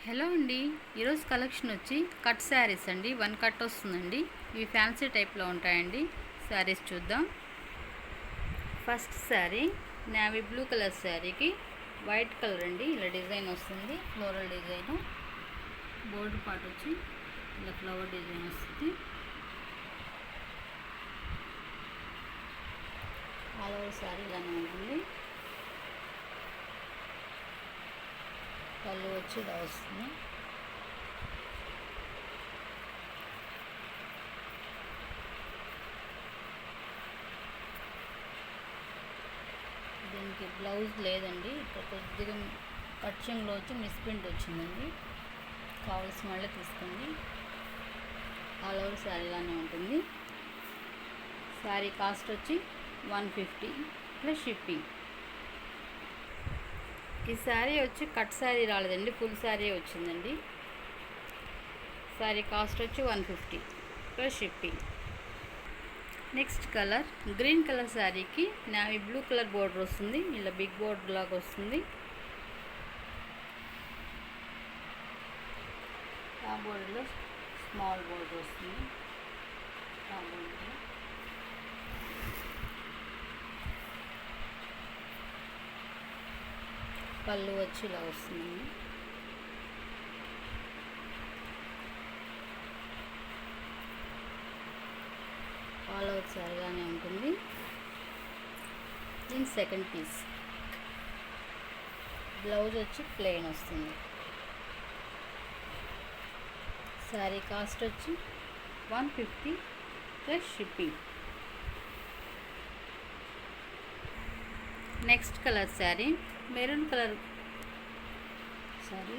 Hello అండి, ఈరోజు collection వచ్చి కట్ శారీస్ అండి. వన్ కట్ వస్తుందండి. ఇవి ఫ్యాన్సీ టైప్లో ఉంటాయండి. శారీస్ చూద్దాం. First sari navy blue colour శారీకి వైట్ కలర్ అండి. ఇలా డిజైన్ వస్తుంది, ఫ్లోరల్ డిజైన్. బోర్డర్ పార్ట్ వచ్చి ఇలా ఫ్లవర్ డిజైన్ వస్తుంది. ఆల్ ఓవర్ శారీ ఇలానే ఉంటుంది. పళ్ళు వచ్చి ఇలా వస్తుంది. దీనికి బ్లౌజ్ లేదండి. ఇక్కడ కొద్దిగా కట్చింగ్లో వచ్చి మిస్ప్రింట్ వచ్చిందండి. కావాల్సిన వాళ్ళే తీసుకోండి. ఆల్ ఓవర్ శారీ ఇలానే ఉంటుంది. శారీ కాస్ట్ వచ్చి 150 ప్లస్ షిప్పింగ్. ఈ శారీ వచ్చి కట్ శారీ రాలేదండి, ఫుల్ శారీ వచ్చిందండి. శారీ కాస్ట్ వచ్చి 150 plus shipping. Next colour green colour శారీకి నేవీ బ్లూ కలర్ బోర్డర్ వస్తుంది. ఇలా బిగ్ బోర్డర్ లాగా వస్తుంది. ఆ బోర్డర్లో స్మాల్ బోర్డర్ వస్తుంది. ఆ బోర్డర్లో పళ్ళు వచ్చి ఇలా వస్తుందండి. ఆల్ ఓవర్ శారీగానే ఉంటుంది. దీని సెకండ్ పీస్. బ్లౌజ్ వచ్చి ప్లెయిన్ వస్తుంది. శారీ కాస్ట్ వచ్చి 150 plus shipping. Next colour sari maroon colour sorry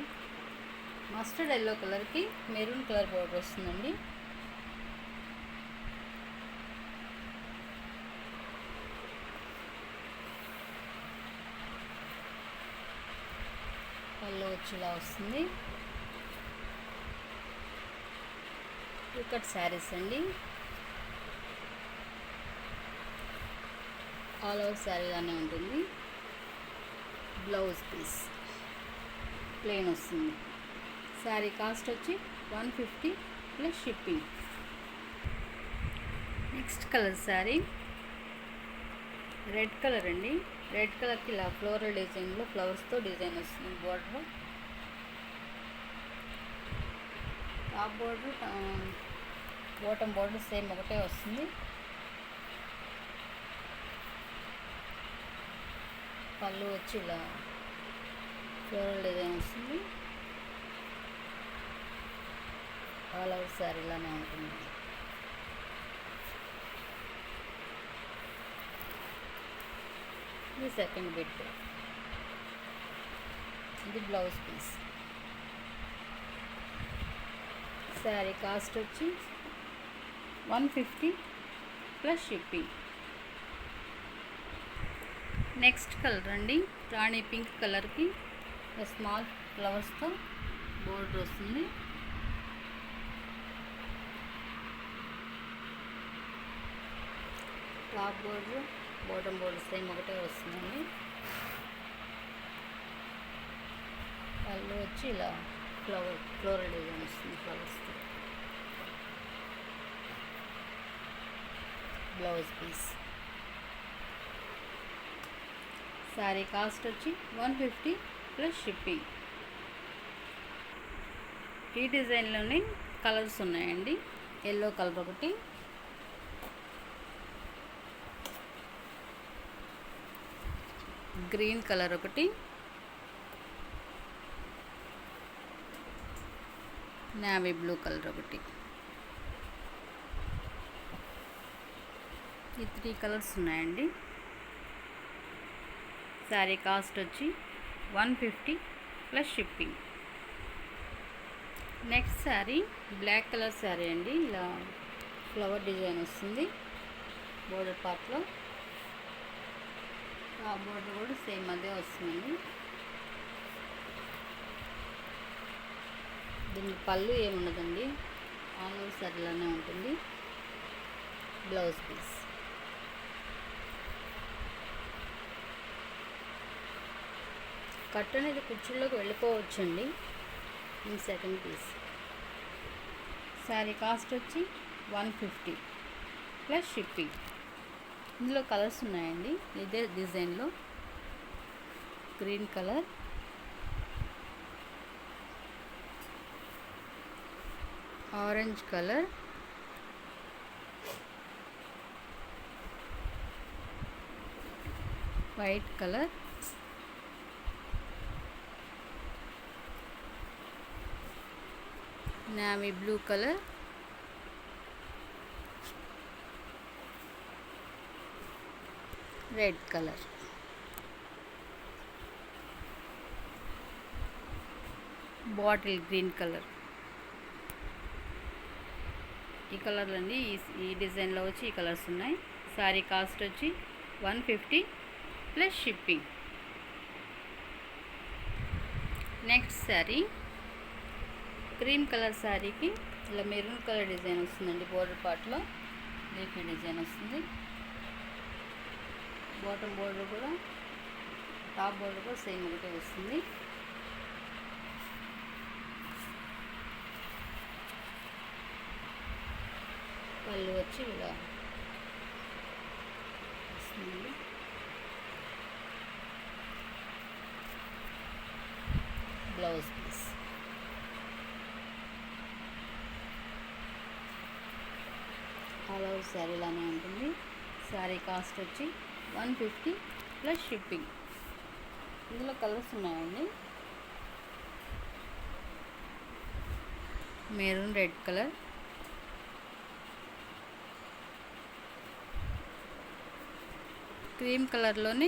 mustard yellow కలర్కి మెరూన్ కలర్ బోర్డర్ వస్తుందండి. పళ్ళు వచ్చి ఇలా వస్తుంది. కట్ శారీస్ అండి. ఆల్ ఓవర్ శారీగానే ఉంటుంది. బ్లౌజ్ పీస్ ప్లెయిన్ వస్తుంది. శారీ కాస్ట్ వచ్చి 150 plus shipping. Next colour sari red colour అండి. రెడ్ కలర్కి ఇలా ఫ్లోరల్ డిజైన్లో ఫ్లవర్స్తో డిజైన్ వస్తుంది. Border top border bottom border same ఒకటే వస్తుంది. పళ్ళు వచ్చి ఇలా ఫ్లోరల్ డిజైన్ వస్తుంది. ఆల్ ఓవర్ శారీ ఇలానే ఉంటుంది. ఇది సెకండ్ బిట్. ఇది బ్లౌజ్ పీస్. శారీ కాస్ట్ వచ్చి 150 ప్లస్ షిప్పింగ్. నెక్స్ట్ కలర్ అండి రాణి పింక్ కలర్కి స్మాల్ ఫ్లవర్స్తో బోర్డర్ వస్తుంది. Top border bottom border same ఒకటే వస్తుందండి. పళ్ళు వచ్చి ఇలా ఫ్లోరల్ డిజైన్ వస్తుంది ఫ్లవర్స్తో. Blouse piece. శారీ కాస్ట్ వచ్చి 150 ప్లస్ షిప్పింగ్. ఈ డిజైన్లోనే కలర్స్ ఉన్నాయండి. ఎల్లో కలర్ ఒకటి, గ్రీన్ కలర్ ఒకటి, నేవీ బ్లూ కలర్ ఒకటి. ఈ 3 కలర్స్ ఉన్నాయండి. శారీ కాస్ట్ వచ్చి 150 plus shipping. Next sari black colour sari అండి. ఇలా ఫ్లవర్ డిజైన్ వస్తుంది బోర్డర్ పార్ట్లో. ఆ బోర్డర్ కూడా సేమ్ అదే వస్తుందండి. దీనికి పళ్ళు ఏముండదండి, ఆల్ ఓవర్ శారీలానే ఉంటుంది. Blouse piece. కట్ అనేది కుర్చీలోకి వెళ్ళిపోవచ్చండి. ఇది సెకండ్ పీస్. శారీ కాస్ట్ వచ్చి 150 ప్లస్ షిప్పింగ్. ఇందులో కలర్స్ ఉన్నాయండి. ఇదే డిజైన్లో green colour, orange colour, white colour, navy blue colour, red colour, bottle green colour. ఈ కలర్లు అండి. ఈ డిజైన్లో వచ్చి ఈ కలర్స్ ఉన్నాయి. శారీ కాస్ట్ వచ్చి 150 plus shipping. Next sari cream colour శారీకి ఇలా మెరూన్ కలర్ డిజైన్ వస్తుందండి. బోర్డర్ పార్ట్లో లీఫీ డిజైన్ వస్తుంది. బాటమ్ బోర్డర్ కూడా, టాప్ బోర్డర్ కూడా సేమ్ ఒకటే వస్తుంది. పళ్ళు వచ్చి ఇలా వస్తుంది. Blouse piece. All over sari లానే ఉంటుంది. శారీ కాస్ట్ వచ్చి 150 ప్లస్ షిప్పింగ్. ఇందులో కలర్స్ ఉన్నాయండి. మెరూన్ రెడ్ కలర్, క్రీమ్ కలర్లోనే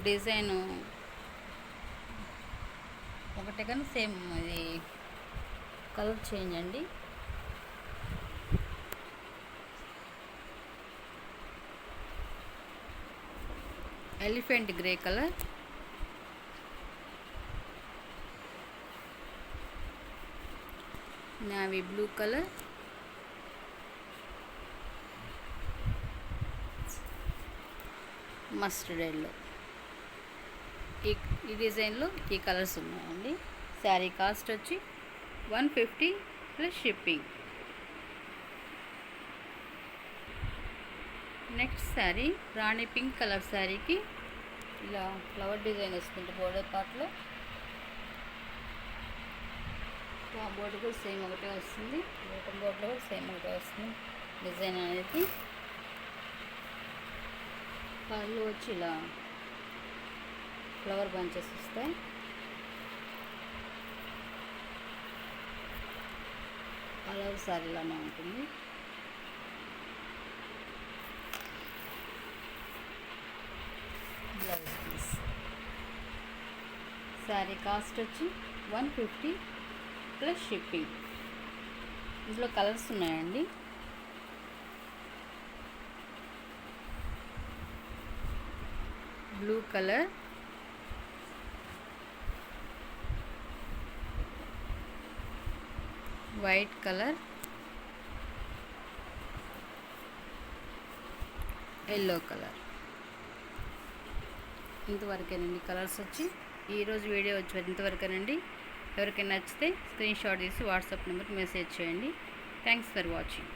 డిజైన్ ఒకటే కానీ సేమ్ ఇది కలర్ చేంజ్ అండి. Elephant grey colour, navy blue colour, mustard yellow. ఈ డిజైన్లో ఈ కలర్స్ ఉన్నాయండి. శారీ కాస్ట్ వచ్చి 150 ప్లస్ షిప్పింగ్. నెక్స్ట్ శారీ రాణి పింక్ కలర్ శారీకి ఇలా ఫ్లవర్ డిజైన్ వస్తుంది బోర్డర్ పార్ట్లో. టాప్ బోర్డర్ కూడా సేమ్ ఒకటే వస్తుంది. బాటమ్ బోర్డర్ కూడా సేమ్ ఒకటే వస్తుంది డిజైన్ అనేది. పళ్ళు వచ్చి ఇలా ఫ్లవర్ బంచెస్ వస్తాయి. కలర్ శారీలానే ఉంటుంది. Blouse piece. శారీ కాస్ట్ వచ్చి 150 ప్లస్ షిప్పింగ్. ఇందులో కలర్స్ ఉన్నాయండి. Blue colour, white colour, yellow colour. ఇంతవరకేనండి కలర్స్ వచ్చి. ఈరోజు వీడియో వచ్చి ఇంతవరకేనండి. ఎవరికైనా నచ్చితే స్క్రీన్ షాట్ తీసి వాట్సాప్ నెంబర్కి మెసేజ్ చేయండి. Thanks for watching.